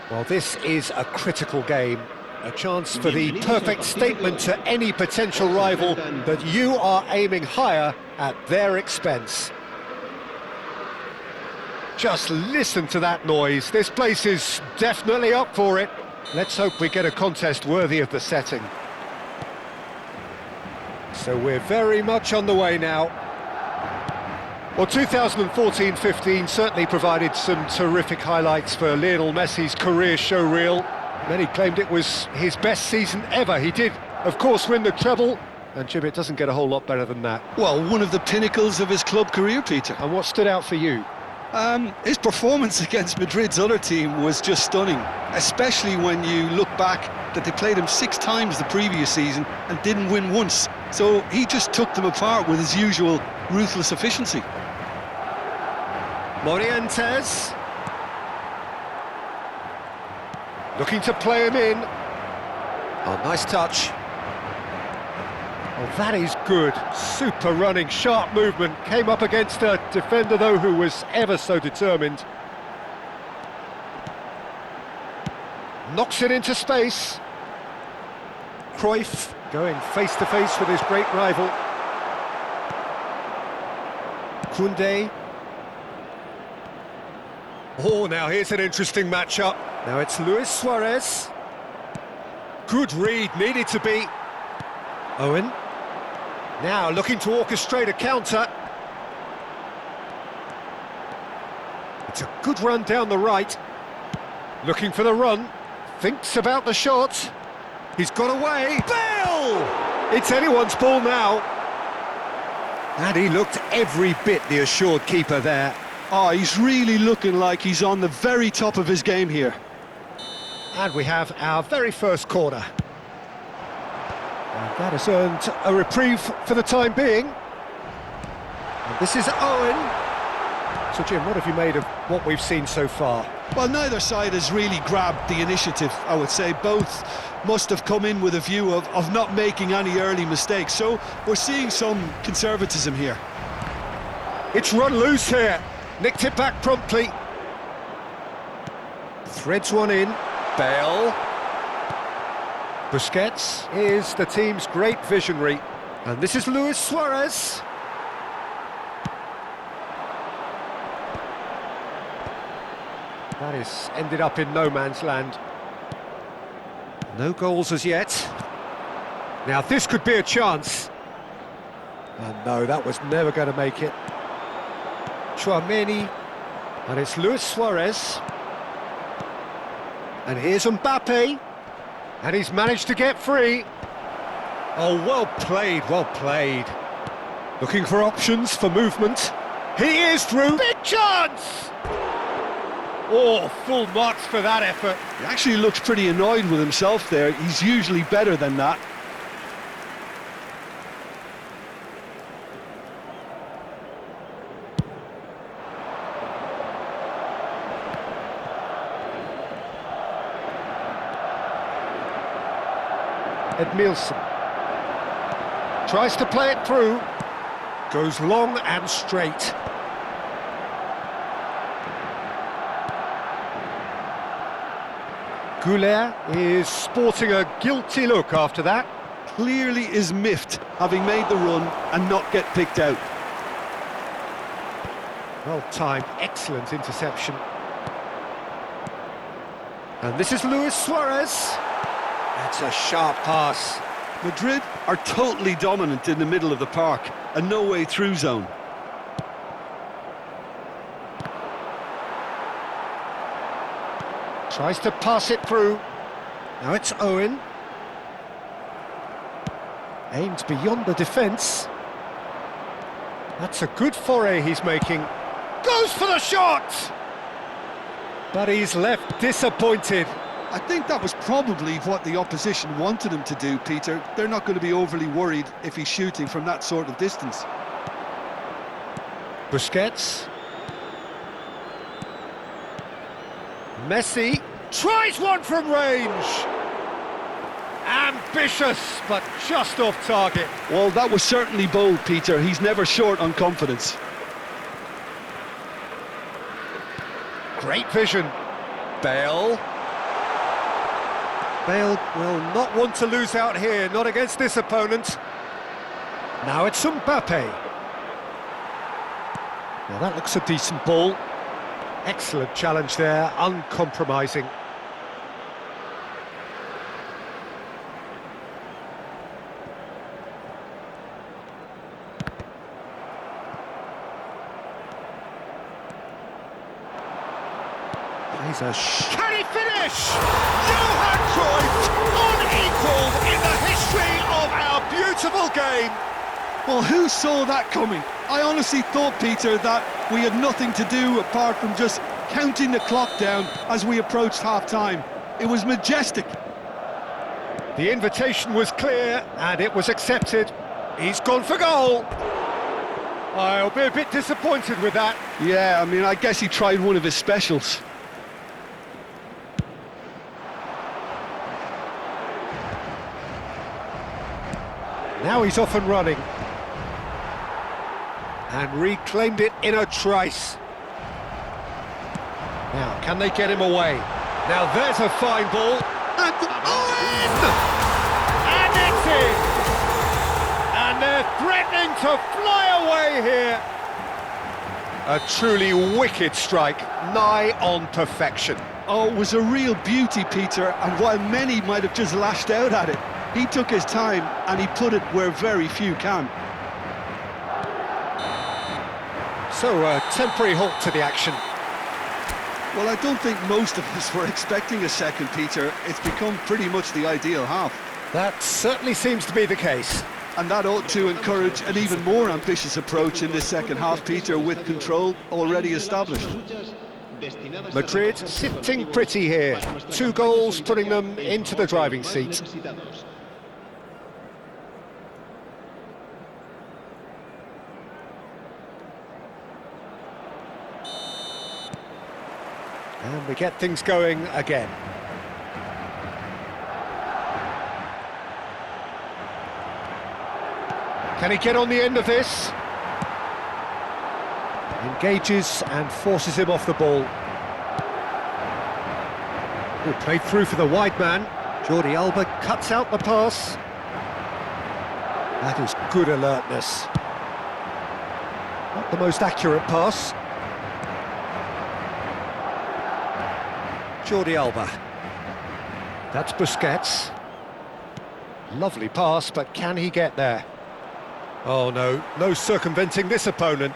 Well, this is a critical game, a chance for the perfect statement to any potential rival that you are aiming higher at their expense. Just listen to that noise. This place is definitely up for it. Let's hope we get a contest worthy of the setting. So we're very much on the way now. Well, 2014-15 certainly provided some terrific highlights for Lionel Messi's career showreel. Many claimed it was his best season ever. He did, of course, win the treble, and Jim, it doesn't get a whole lot better than that. Well, one of the pinnacles of his club career, Peter. And what stood out for you? His performance against Madrid's other team was just stunning, especially when you look back that they played him 6 times the previous season and didn't win once. So he just took them apart with his usual ruthless efficiency. Morientes. Looking to play him in. Oh, nice touch. Oh, that is good. Super running, sharp movement. Came up against a defender, though, who was ever so determined. Knocks it into space. Cruyff going face-to-face with his great rival. Koundé. Oh, now here's an interesting matchup. Now it's Luis Suarez. Good read, needed to be. Owen. Now looking to orchestrate a counter. It's a good run down the right. Looking for the run. Thinks about the shot. He's got away. Bale! It's anyone's ball now. And he looked every bit the assured keeper there. Oh, he's really looking like he's on the very top of his game here. And we have our very first corner. And that has earned a reprieve for the time being. And this is Owen. So, Jim, what have you made of what we've seen so far? Well, neither side has really grabbed the initiative, I would say. Both must have come in with a view of not making any early mistakes. So we're seeing some conservatism here. It's run loose here. Nicked it back promptly. Threads one in. Bale. Busquets is the team's great visionary. And this is Luis Suarez. That is ended up in no man's land. No goals as yet. Now this could be a chance. And no, that was never going to make it. Chouameni, and it's Luis Suarez. And here's Mbappe, and he's managed to get free. Oh, well played, well played. Looking for options for movement. He is through. Big chance! Oh, full marks for that effort. He actually looks pretty annoyed with himself there. He's usually better than that. Edmilson tries to play it through, goes long and straight. Goulet is sporting a guilty look after that. Clearly is miffed, having made the run and not get picked out. Well timed, excellent interception. And this is Luis Suarez. That's a sharp pass. Madrid are totally dominant in the middle of the park, a no-way through zone. Tries to pass it through. Now it's Owen. Aimed beyond the defence. That's a good foray he's making. Goes for the shot! But he's left disappointed. I think that was probably what the opposition wanted him to do, Peter. They're not going to be overly worried if he's shooting from that sort of distance. Busquets. Messi tries one from range. Ambitious, but just off target. Well, that was certainly bold, Peter. He's never short on confidence. Great vision. Bale. Bale will not want to lose out here, not against this opponent. Now it's Mbappe. Well, that looks a decent ball. Excellent challenge there, uncompromising. He's a Can he finish? Johan Cruyff, unequalled in the history of our beautiful game. Well, who saw that coming? I honestly thought, Peter, that we had nothing to do apart from just counting the clock down as we approached half-time. It was majestic. The invitation was clear and it was accepted. He's gone for goal. I'll be a bit disappointed with that. Yeah, I mean, I guess he tried one of his specials. Now he's off and running. And reclaimed it in a trice. Now, can they get him away? Now there's a fine ball. And in! And it's in! And they're threatening to fly away here. A truly wicked strike, nigh on perfection. Oh, it was a real beauty, Peter, and while many might have just lashed out at it, he took his time and he put it where very few can. So, a temporary halt to the action. Well, I don't think most of us were expecting a second, Peter. It's become pretty much the ideal half. That certainly seems to be the case. And that ought to encourage an even more ambitious approach in this second half, Peter, with control already established. Madrid sitting pretty here. 2 goals putting them into the driving seat. And we get things going again. Can he get on the end of this? Engages and forces him off the ball. Oh, played through for the wide man. Jordi Alba cuts out the pass. That is good alertness. Not the most accurate pass. Jordi Alba. That's Busquets. Lovely pass, but can he get there? Oh no, no circumventing this opponent.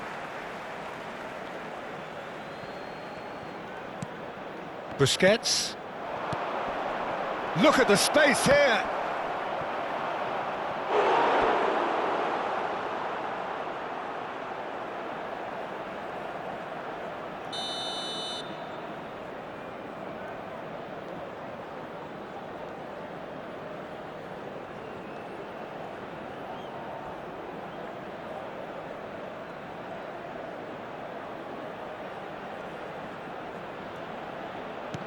Busquets. Look at the space here.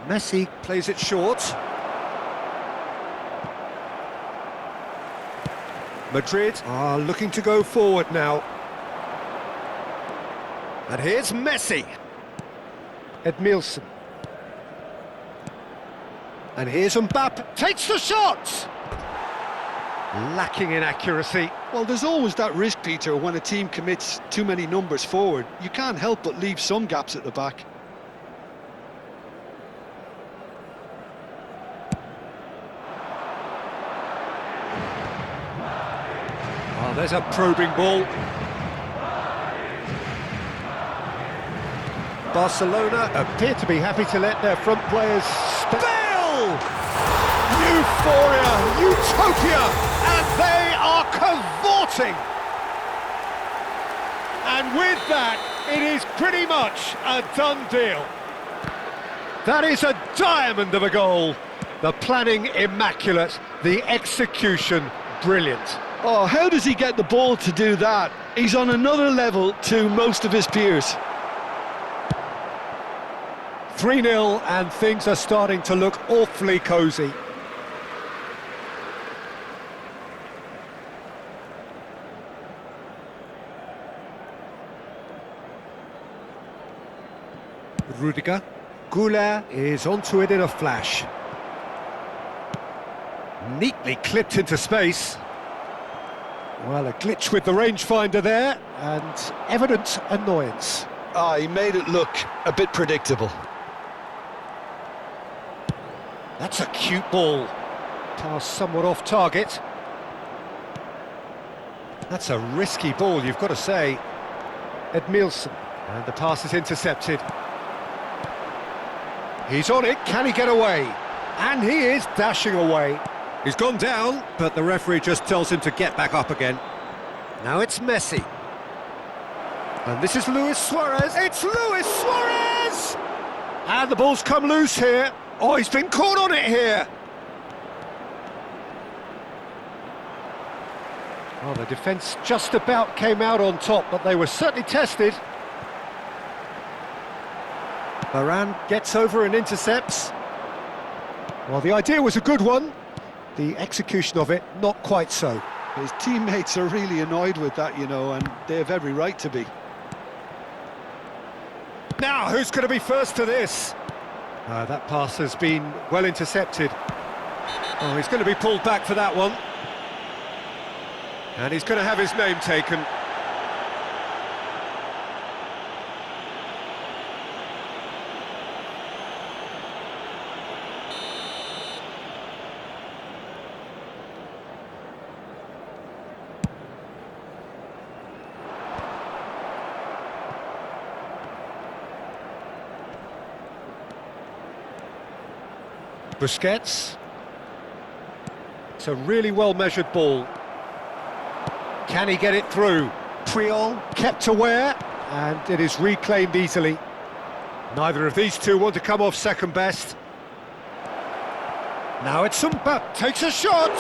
Messi plays it short. Madrid are looking to go forward now. And here's Messi. Edmilson. And here's Mbappe. Takes the shot! Lacking in accuracy. Well, there's always that risk, Peter, when a team commits too many numbers forward. You can't help but leave some gaps at the back. Oh, there's a probing ball. Barcelona appear to be happy to let their front players Bale! Euphoria, utopia, and they are cavorting. And with that, it is pretty much a done deal. That is a diamond of a goal. The planning immaculate, the execution brilliant. Oh, how does he get the ball to do that? He's on another level to most of his peers. 3-0 and things are starting to look awfully cosy. Rudiger. Goulart is onto it in a flash. Neatly clipped into space. Well, a glitch with the rangefinder there, and evident annoyance. Ah, he made it look a bit predictable. That's a cute ball. Pass somewhat off target. That's a risky ball, you've got to say. Edmilson, and the pass is intercepted. He's on it, can he get away? And he is dashing away. He's gone down, but the referee just tells him to get back up again. Now it's Messi. And this is Luis Suarez. It's Luis Suarez! And the ball's come loose here. Oh, he's been caught on it here. Well, the defence just about came out on top, but they were certainly tested. Varane gets over and intercepts. Well, the idea was a good one. The execution of it, not quite so. His teammates are really annoyed with that, you know, and they have every right to be. Now, who's going to be first to this? That pass has been well intercepted. Oh, he's going to be pulled back for that one. And he's going to have his name taken. Busquets. It's a really well-measured ball. Can he get it through? Puyol kept aware, and it is reclaimed easily. Neither of these two want to come off second best. Now it's Sumpa, takes a shot!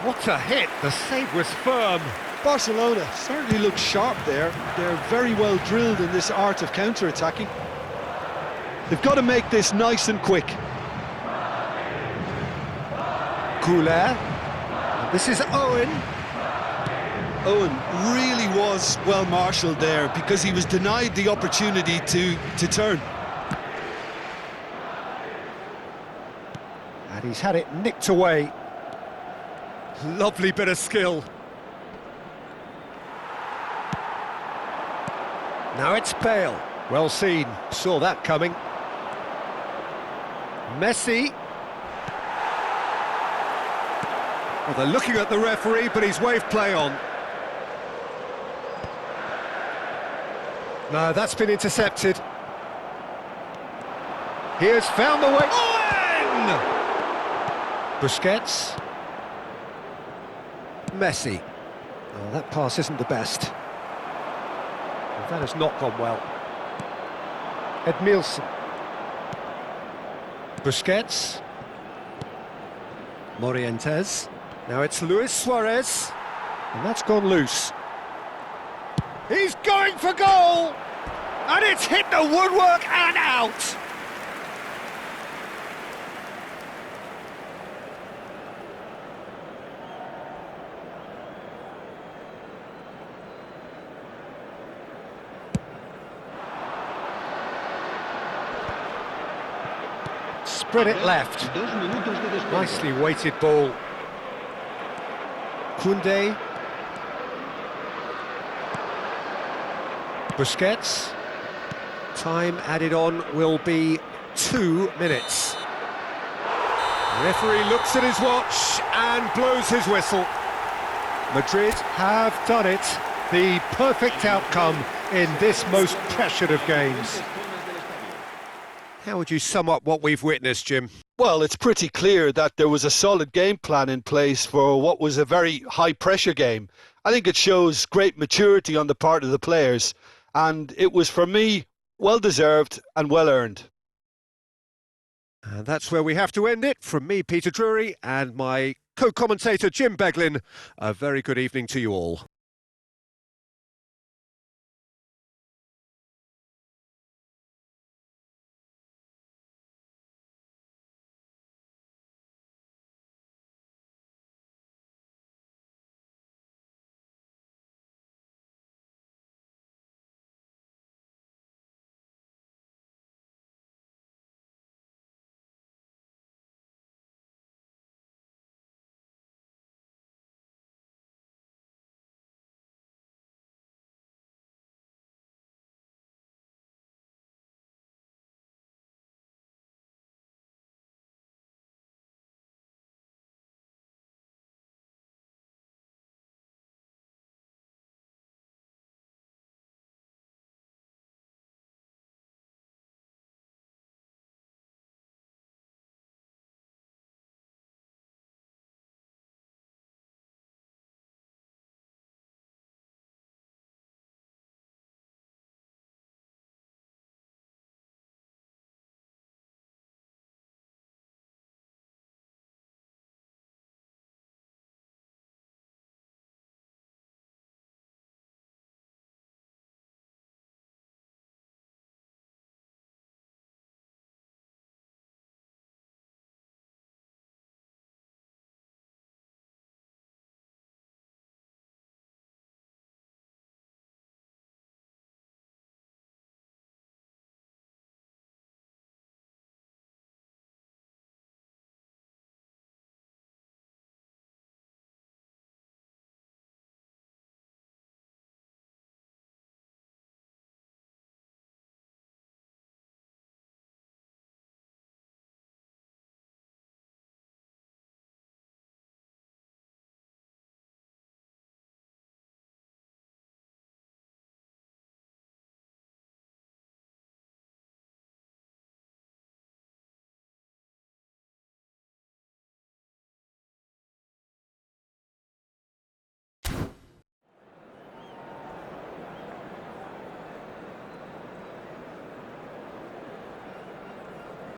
What a hit, the save was firm. Barcelona certainly look sharp there. They're very well drilled in this art of counter-attacking. They've got to make this nice and quick. Goulet. This is Owen. Owen really was well marshalled there because he was denied the opportunity to turn. And he's had it nicked away. Lovely bit of skill. Now it's Bale. Well seen, saw that coming. Messi. Well, they're looking at the referee, but he's waved play on. No, that's been intercepted. He has found the way. Owen! Busquets. Messi. Oh, that pass isn't the best. Well, that has not gone well. Edmilson. Busquets. Morientes. Now it's Luis Suarez. And that's gone loose. He's going for goal! And it's hit the woodwork and out! Spread it left. Nicely weighted ball. Koundé. Busquets. Time added on will be 2 minutes. The referee looks at his watch and blows his whistle. Madrid have done it. The perfect outcome in this most pressured of games. How would you sum up what we've witnessed, Jim? Well, it's pretty clear that there was a solid game plan in place for what was a very high-pressure game. I think it shows great maturity on the part of the players, and it was, for me, well-deserved and well-earned. And that's where we have to end it. From me, Peter Drury, and my co-commentator, Jim Beglin, a very good evening to you all.